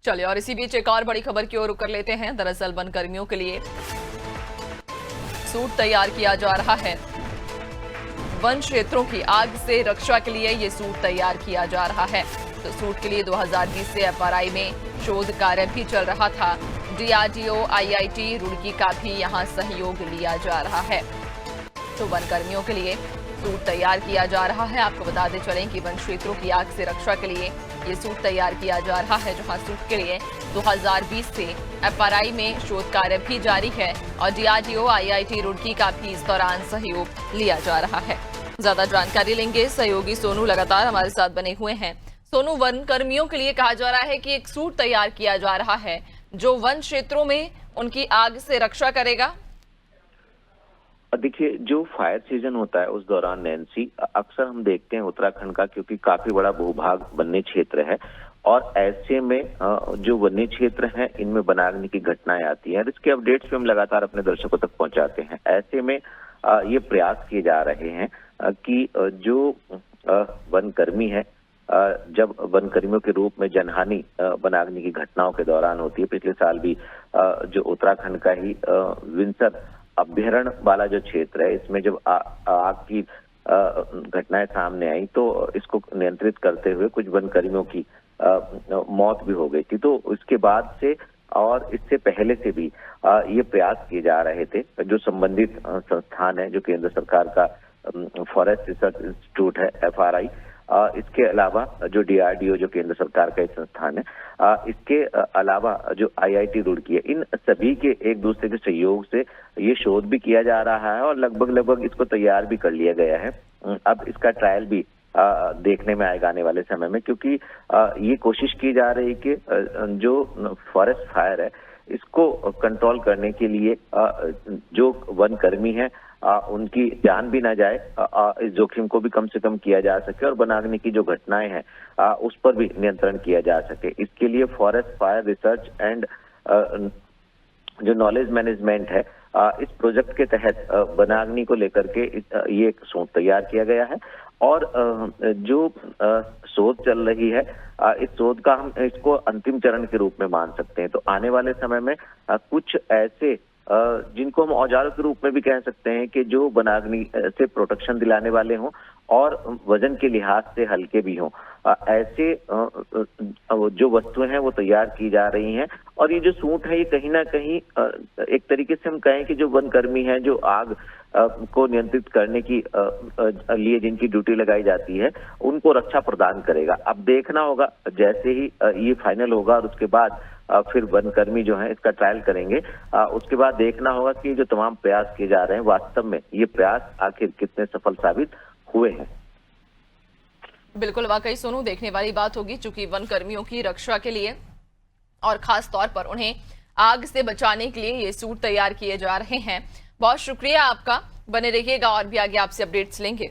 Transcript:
चलिए और इसी बीच एक और बड़ी खबर की ओर रुख कर लेते हैं। दरअसल वन कर्मियों के लिए सूट तैयार किया जा रहा है। वन क्षेत्रों की आग से रक्षा के लिए ये सूट तैयार किया जा रहा है। तो सूट के लिए 2020 से एफआरआई में शोध कार्य भी चल रहा था। डीआरडीओ, आईआईटी रुड़की का भी यहां सहयोग लिया जा रहा है। तो वन कर्मियों के लिए सूट तैयार किया जा रहा है। आपको बताते चलें कि वन क्षेत्रों की आग से रक्षा के लिए ये सूट तैयार किया जा रहा है, जहां सूट के लिए 2020 से एफआरआई में शोध कार्य भी जारी है और डीआरडीओ, आईआईटी रुड़की का भी इस दौरान सहयोग लिया जा रहा है। ज्यादा जानकारी लेंगे, सहयोगी सोनू लगातार हमारे साथ बने हुए हैं। सोनू, वन कर्मियों के लिए कहा जा रहा है कि एक सूट तैयार किया जा रहा है जो वन क्षेत्रों में उनकी आग से रक्षा करेगा। देखिए, जो फायर सीजन होता है उस दौरान नैन्सी अक्सर हम देखते हैं उत्तराखंड का, क्योंकि काफी बड़ा भूभाग वन्य क्षेत्र है और ऐसे में जो वन्य क्षेत्र हैं इनमें वनाग्नि की घटनाएं आती हैं और इसके अपडेट्स भी हम लगातार अपने दर्शकों तक पहुंचाते हैं। ऐसे में ये प्रयास किए जा रहे हैं कि जो वन कर्मी है, जब वन कर्मियों के रूप में जनहानि वनाग्नि की घटनाओं के दौरान होती है, पिछले साल भी जो उत्तराखंड का ही विंसर अभ्यारण्य वाला जो क्षेत्र है, इसमें जब आग की घटनाएं सामने आई तो इसको नियंत्रित करते हुए कुछ वन कर्मियों की मौत भी हो गई थी। तो इसके बाद से और इससे पहले से भी ये प्रयास किए जा रहे थे। जो संबंधित संस्थान है, जो केंद्र सरकार का फॉरेस्ट रिसर्च इंस्टीट्यूट है एफआरआई, इसके अलावा जो डीआरडीओ, जो केंद्र सरकार का एक संस्थान है, इसके अलावा जो आईआईटी रुड़की है, इन सभी के एक दूसरे के सहयोग से ये शोध भी किया जा रहा है और लगभग इसको तैयार भी कर लिया गया है। अब इसका ट्रायल भी देखने में आएगा आने वाले समय में, क्योंकि ये कोशिश की जा रही है कि जो फॉरेस्ट फायर है इसको कंट्रोल करने के लिए जो वन कर्मी है उनकी जान भी ना जाए, इस जोखिम को भी कम से कम किया जा सके और वनाग्नि की जो घटनाएं हैं उस पर भी नियंत्रण किया जा सके। इसके लिए फॉरेस्ट फायर रिसर्च एंड जो नॉलेज मैनेजमेंट है, इस प्रोजेक्ट के तहत वनाग्नि को लेकर के ये एक शोध तैयार किया गया है और जो शोध चल रही है, इस शोध का हम इसको अंतिम चरण के रूप में मान सकते हैं। तो आने वाले समय में कुछ ऐसे जिनको हम औजारों के रूप में भी कह सकते हैं कि जो वनाग्नि से प्रोटेक्शन दिलाने वाले हों और वजन के लिहाज से हल्के भी हों, ऐसे जो वस्तुएं हैं वो तैयार की जा रही हैं। और ये जो सूट है, ये कहीं ना कहीं एक तरीके से हम कहें कि जो वन कर्मी है, जो आग को नियंत्रित करने की लिए जिनकी ड्यूटी लगाई जाती है, उनको रक्षा प्रदान करेगा। अब देखना होगा जैसे ही ये फाइनल होगा और उसके बाद फिर वन कर्मी जो है इसका ट्रायल करेंगे, उसके बाद देखना होगा कि जो तमाम प्रयास किए जा रहे हैं वास्तव में ये प्रयास आखिर कितने सफल साबित हुए हैं। बिल्कुल, वाकई सोनू, देखने वाली बात होगी, चूंकि वन कर्मियों की रक्षा के लिए और खास तौर पर उन्हें आग से बचाने के लिए ये सूट तैयार किए जा रहे हैं। बहुत शुक्रिया आपका, बने रहिएगा और भी आगे आपसे अपडेट्स लेंगे।